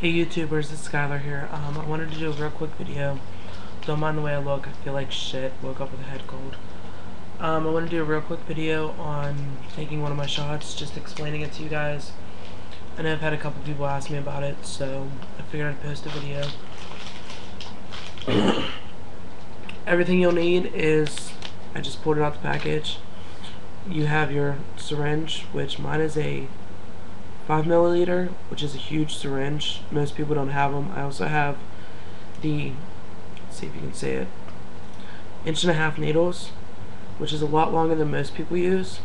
Hey YouTubers, it's Skylar here. I wanted to do a real quick video. Don't mind the way I look, I feel like shit. Woke up with a head cold. I want to do a real quick video on taking one of my shots, just explaining it to you guys. I know I've had a couple people ask me about it, so I figured I'd post a video. Everything you'll need is, I just pulled it out the package. You have your syringe, which mine is a 5 milliliter, which is a huge syringe. Most people don't have them. I also have the, let's see if you can see it, 1.5 inch needles, which is a lot longer than most people use.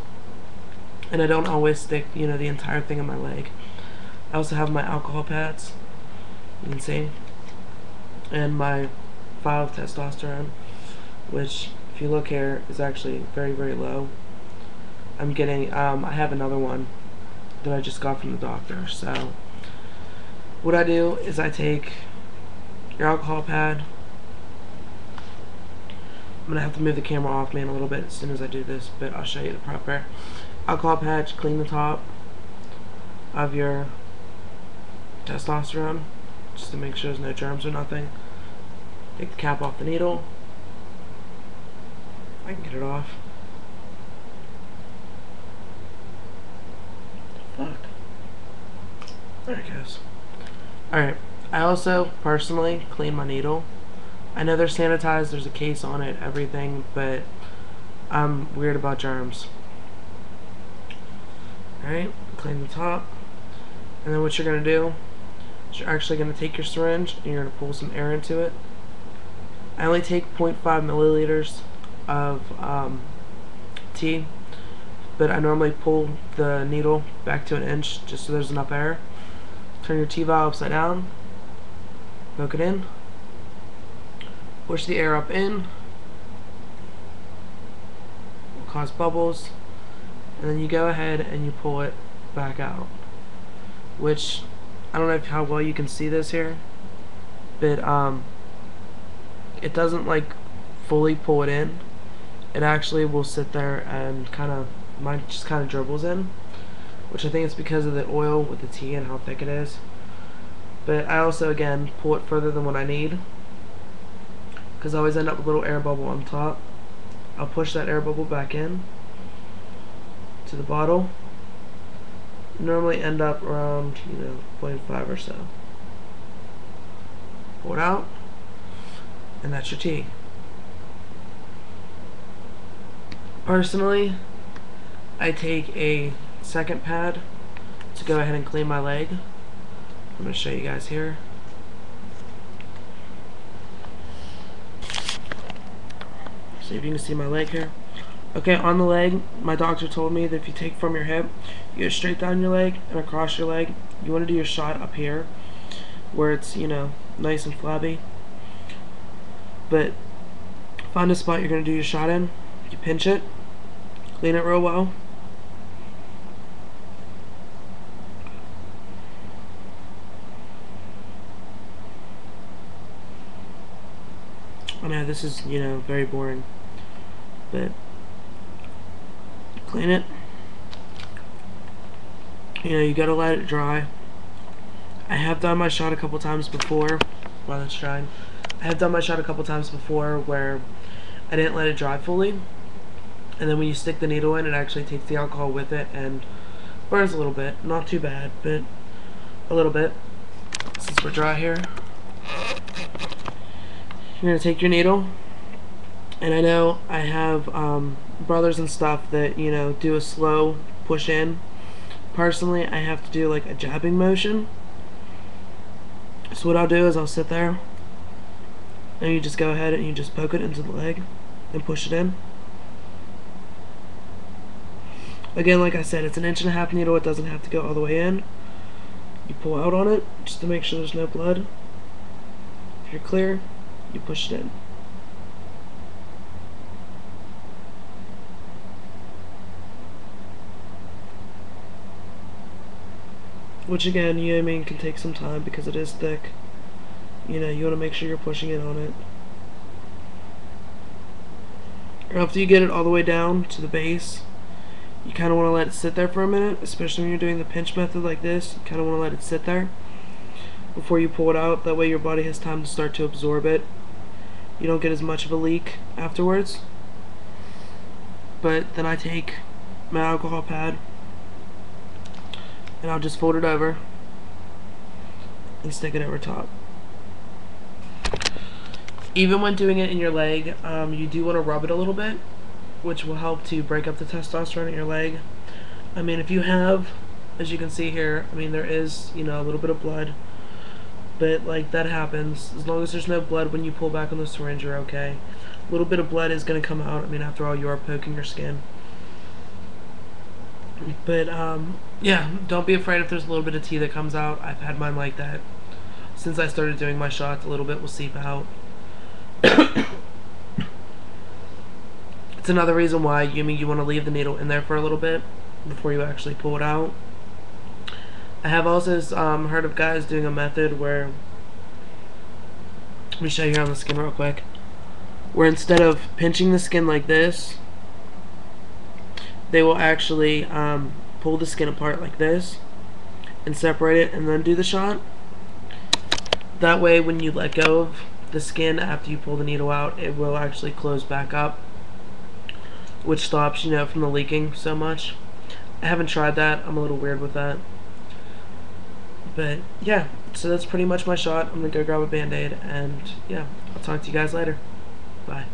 And I don't always stick, the entire thing in my leg. I also have my alcohol pads, you can see, and my vial of testosterone, which, if you look here, is actually very, very low. I'm getting, I have another one that I just got from the doctor. So what I do is I take your alcohol pad. I'm gonna have to move the camera off me in a little bit as soon as I do this, but I'll show you the proper alcohol pad. Clean the top of your testosterone just to make sure there's no germs or nothing. Take the cap off the needle. I can get it off. Fuck. There it goes. Alright, I also personally clean my needle. I know they're sanitized, there's a case on it, everything, but I'm weird about germs. Alright, clean the top. And then what you're going to do is you're actually going to take your syringe and you're going to pull some air into it. I only take 0.5 milliliters of tea, but I normally pull the needle back to 1 inch just so there's enough air. Turn your tea vial upside down, poke it in, push the air up in, will cause bubbles, and then you go ahead and you pull it back out. Which, I don't know how well you can see this here, but it doesn't like fully pull it in. It actually will sit there and mine just kind of dribbles in, which I think it's because of the oil with the tea and how thick it is. But I also, again, pull it further than what I need, because I always end up with a little air bubble on top. I'll push that air bubble back in to the bottle. Normally end up around 0.5 or so. Pull it out, and that's your tea. Personally, I take a second pad to go ahead and clean my leg. I'm going to show you guys here. See if you can see my leg here. Okay, on the leg, my doctor told me that if you take from your hip, you go straight down your leg and across your leg. You want to do your shot up here, where it's, nice and flabby. But find a spot you're going to do your shot in. You pinch it, clean it real well. I know this is, very boring, but clean it. You gotta let it dry. I have done my shot a couple times before while it's drying. I have done my shot a couple times before where I didn't let it dry fully, and then when you stick the needle in, it actually takes the alcohol with it and burns a little bit. Not too bad, but a little bit. Since we're dry here, you're going to take your needle, and I know I have brothers and stuff that, do a slow push in. Personally, I have to do like a jabbing motion. So what I'll do is I'll sit there, and you just go ahead and you just poke it into the leg and push it in. Again, like I said, it's an 1.5 inch needle. It doesn't have to go all the way in. You pull out on it just to make sure there's no blood. If you're clear, you push it in. Which again, can take some time because it is thick. You want to make sure you're pushing it on it. After you get it all the way down to the base, you kind of want to let it sit there for a minute, especially when you're doing the pinch method like this. You kind of want to let it sit there. before you pull it out. That way your body has time to start to absorb it. You don't get as much of a leak afterwards. But then I take my alcohol pad and I'll just fold it over and stick it over top. Even when doing it in your leg, you do want to rub it a little bit, which will help to break up the testosterone in your leg. I mean, if you have, as you can see here, I mean, there is, you know, a little bit of blood, but like that happens. As long as there's no blood when you pull back on the syringe, you're okay. A little bit of blood is going to come out. I mean, after all, you are poking your skin. But yeah, don't be afraid if there's a little bit of tea that comes out. I've had mine like that since I started doing my shots. A little bit will seep out. It's another reason why you want to leave the needle in there for a little bit before you actually pull it out. I have also heard of guys doing a method where, let me show you here on the skin real quick, where instead of pinching the skin like this, they will actually pull the skin apart like this and separate it and then do the shot. That way when you let go of the skin after you pull the needle out, it will actually close back up, which stops, you know, from the leaking so much. I haven't tried that. I'm a little weird with that. But yeah, so that's pretty much my shot. I'm gonna go grab a Band-Aid, and yeah, I'll talk to you guys later. Bye.